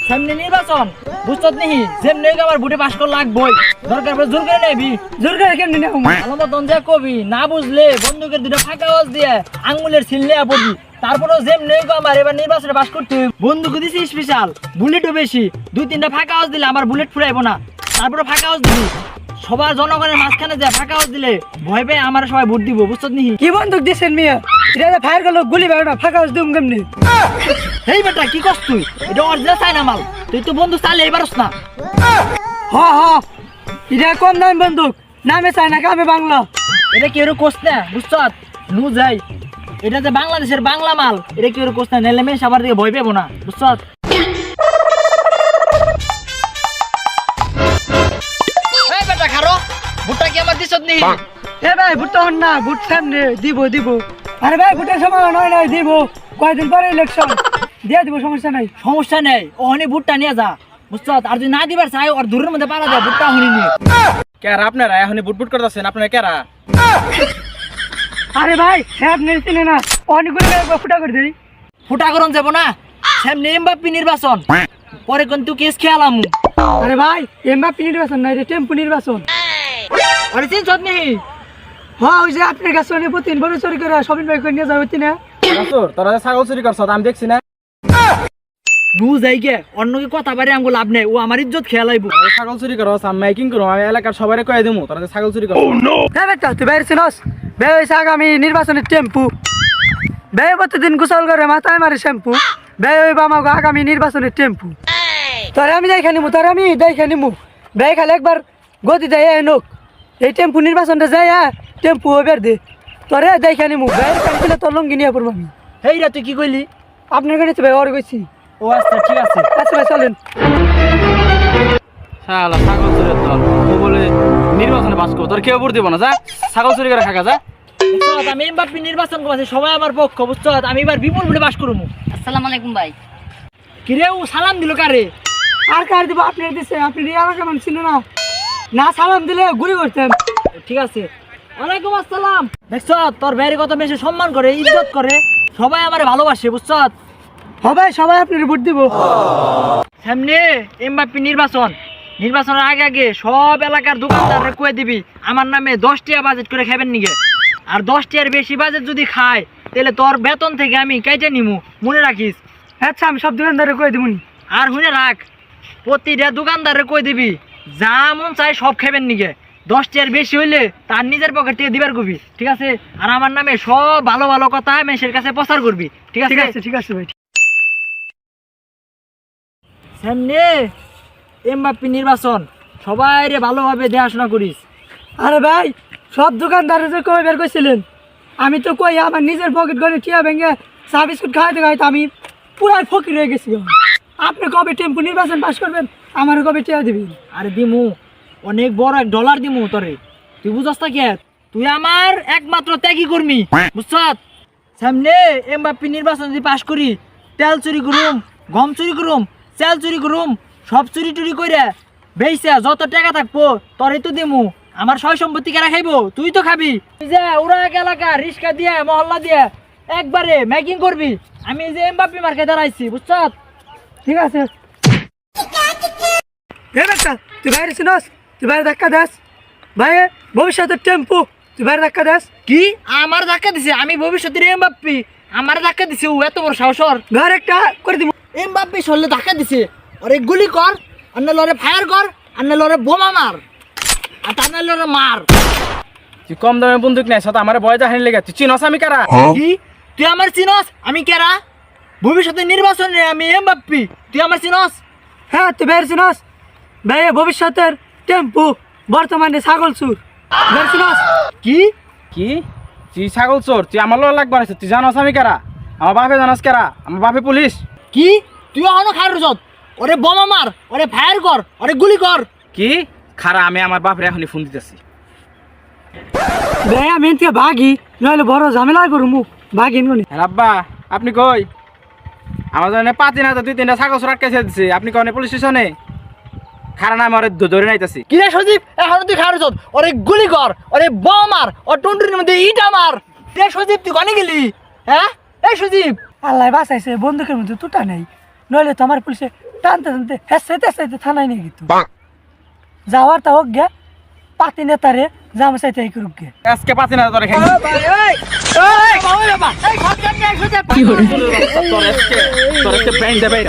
সামনে নির্বাচন বুঝছত নিহি যেমনি আমার বুটে পাস করা লাগবই দরকার পড়ে জোর করে নেবি জোর করে কেমনি নেব ভালো মতন যা কবি না বুঝলে বন্দুকের দুটো ফাঁকা আওয়াজ দিয়ে আঙ্গুলের ছিললে পড়বি তারপরেও যেমনি আমার এবার নির্বাচনে পাস করতে হবে। বন্দুক দিছি স্পেশাল বুলেটও বেশি 2-3টা ফাঁকা আওয়াজ দিলে আমার বুলেট ফুরাইবো না তারপরে ফাঁকা আওয়াজ দিবি সবার জনগণের মাঝখানে যায় ফাঁকা আওয়াজ দিলে ভয় পেয়ে আমার সবাই ভোট দিব বুঝছত নিহি কি বন্দুক দিছেন মিয়া এটা ফায়ার করলো গুলি বেরো না ফাঁকা দিম কেমনি এই বেটা কি করছ তুই এটা অরিজিনাল চাই না মাল তুই তো বন্দুক চাইলে এবারস না হ হ এটা কম দাম বন্দুক নামে চাই না কামে বাংলা এটা কেউ কোস না বুঝছত নু যাই এটা যে বাংলাদেশের বাংলা মাল এটা কেউ কোস না নেলে মেয়ে সবার দিকে ভয় পেবো না বুঝছত এই বেটা খারো ভুট্টা কি আমার দিছত নি এ ভাই ভুট্টা হন না ভুট সামনে দিব আরে ভাই ভুটের সময় নয় দিব কয়দিন পরে ইলেকশন দিয়ে দিব সমস্যা নাই সমস্যা নেই ওখানে ভুট্টা নিয়ে যা বুঝছত আর যদি না দিবার চাই ওর দূরের মধ্যে পারা যায় ভুট্টা হুনি নিয়ে কেরা আপনারা এখন বুটবুট করতেছেন আপনারা কেরা? আরে ভাই হ্যাঁ নেই না অনেকগুলো ফুটা করে দিই ফুটা করন যাব না সামনে এমবাপ্পি নির্বাচন পরে কিন্তু কেস খেয়ালাম আরে ভাই এমবাপ্পি নির্বাচন নাই রে টেম্পু নির্বাচন আরে চিনছত নি হ্যাঁ ওই যে আপনার কাছে অনেক প্রতিদিন বড় চুরি করে সবিন ভাই করে নিয়ে যাবে না তোর তোরা যে ছাগল চুরি করছ আমি দেখছি না। নু যাইগে অন্যকে কথা বাড়ি আমগো লাভ নেই ও আমার ইজ্জত খেয়ালাইবো ছাগল চুরি করছ আমি মাইকিং করো আমি এলাকার সবাই কয়ে দিমু তোরা যে ছাগল চুরি করছ। হ্যাঁ বেটা তুই বাইরে ছিলস বে হয়েছে আগামী নির্বাচনের টেম্পু বে প্রতিদিন গোসল করে মাথায় মারে শ্যাম্পু বে হইব আমাকে আগামী নির্বাচনের টেম্পু তোরে আমি দেখে নিমু তোরে আমি দেখে নিমু বে খালি একবার গতি দেয় নোক এই টেম্পু নির্বাচনটা যাই টেম্পু হইবার দে তোরে দেখে নিমু বে কালকে তোর লঙ্গি নিয়ে পড়বো আমি হেইরা তুই কি কইলি আপনার কাছে ভাই ওর কইছি ও আচ্ছা ঠিক আছে আচ্ছা ভাই চলেন শালা ছাগল চুরি দল ও বলে নির্বাচনে বাস কর তোর কেউ ভোট দিব না যা ছাগল চুরি করে খাকা যা। বুঝছত আমি এমবাপ্পি নির্বাচন করছি সবাই আমার পক্ষ বুঝছত আমি এবার বিপুল ভোটে পাস করবো আসসালামু আলাইকুম ভাই কিরে ও সালাম দিল কারে আর কার দিব আপনার দিছে আপনি এলাকা মান ছিল না না সালাম দিলে গুলি করতেন ঠিক আছে ওয়ালাইকুম আসসালাম দেখছ তোর ভাইয়ের কত বেশি সম্মান করে ইজ্জত করে সবাই আমারে ভালোবাসে বুঝছত হবে সবাই আপনার ভোট দিব সামনে এমবাপ্পি নির্বাচনের আগে আগে সব এলাকার দোকানদাররা কয়ে দিবি আমার নামে 10 টাকা বাজেট করে খাবেন নিগে আর 10 টাকার বেশি বাজেট যদি খায় তাহলে তোর বেতন থেকে আমি কেটে নিমু মনে রাখিস আচ্ছা আমি সব দোকানদারে কই দিবনি আর শুনে রাখ প্রতিটা দোকানদারে কই দিবি যা মন চাই সব খাবেন নিগে 10 টাকার বেশি হইলে তার নিজের পকেট থেকে দিবার করবি ঠিক আছে আর আমার নামে সব ভালো ভালো কথা মেশের কাছে প্রচার করবি ঠিক আছে ঠিক আছে ভাই সামনে এমবাপ্পি নির্বাচন সবাই রে ভালোভাবে দেখাশোনা করিস আরে ভাই সব দোকানদারে যে কই বের কইছিলেন আমি তো কই আমার নিজের পকেট করে টিয়া ভেঙে চা বিস্কুট খাইতে খাইতে আমি পুরাই ফকির হয়ে গেছি আপনি কবে টেম্পু নির্বাচন পাস করবেন আমার কবে টিয়া দিবেন আরে দিমু অনেক বড় $1 দিমু তোরে তুই বুঝছ না কে তুই আমার একমাত্র ত্যাগী কর্মী বুঝছ সামনে এমবাপ্পি নির্বাচন যদি পাস করি তেল চুরি করুম গম চুরি করুম চাল চুরি করুম সব চুরি টুরি করে বেইছে যত টাকা থাকবো তোরে তো দিমু আমার সয় সম্পত্তি কেনা খাইবো তুই তো খাবি তুই যে ওরা এক এলাকা রিক্সা দিয়ে মহল্লা দিয়ে একবারে মেকিং করবি আমি যে এমবাপ্পি মার্কে দাঁড়াইছি বুঝছ ঠিক আছে বেটা তুই বাইরে ছিলস তুই বাইরে ধাক্কা দাস ভাই ভবিষ্যতের টেম্পু তুই বাইরে ধাক্কা দাস কি আমার ধাক্কা দিছে আমি ভবিষ্যতের এমবাপ্পি আমার ধাক্কা দিছে ও এত বড় সাহসর ঘর একটা করে দিব এমবাপ্পি সরলে ধাক্কা দিছে আরে গুলি কর আর না লরে ফায়ার কর আর না লরে বোমা মার আর তার না লরে মার তুই কম দামে বন্দুক নাই সাথে আমার ভয় জাহানি লেগে তুই চিনস আমি কারা? কি তুই আমার চিনস আমি কেরা ভবিষ্যতের নির্বাচনে আমি এমবাপ্পি তুই আমার চিনস হ্যাঁ তুই বাইরে ছিলস ভাই ভবিষ্যতের টেম্পু বর্তমানে ছাগল চুর বাইরে ছিলস কি কি তুই ছাগল চোর তুই আমার লোক লাগবার আছে তুই জানস আমি কারা? আমার বাপে জানাস কারা? আমার বাপে পুলিশ। কি তুই অন খারুছ ওরে বোমা মার ওরে ফায়ার কর ওরে গুলি কর কি খারা আমি আমার বাপরে এখনই ফোন দিতেছি। ভাই আমি এনতে ভাগি নইলে বড় ঝামেলা করু মুখ ভাগি নি আব্বা আপনি কই? আমার জন্য পাতি না তো 2-3টা ছাগল চোর আটকাইছে দিছে আপনি কনে পুলিশ স্টেশনে? খারা না আমার ধরে নাইতাছি। কি রে সজীব এখন তুই খারুছ ওরে গুলি কর ওরে বোমা মার ও টুনটুনির মধ্যে ইটা মার রে সজীব তুই কনে গেলি হ্যাঁ এই সজীব আল্লাহ বাঁচাইছে বন্দুকের মধ্যে তুটা নাই নইলে তো আমার পুলিশে টানতে টানতে হেসতে থানায় নিয়ে গেত যাওয়ার তা হোক গে পাতি নেতারে জাম চাইতে এই করুক গে আজকে পাতি না তোরে খাই তোর আজকে ব্যান্ড দেবে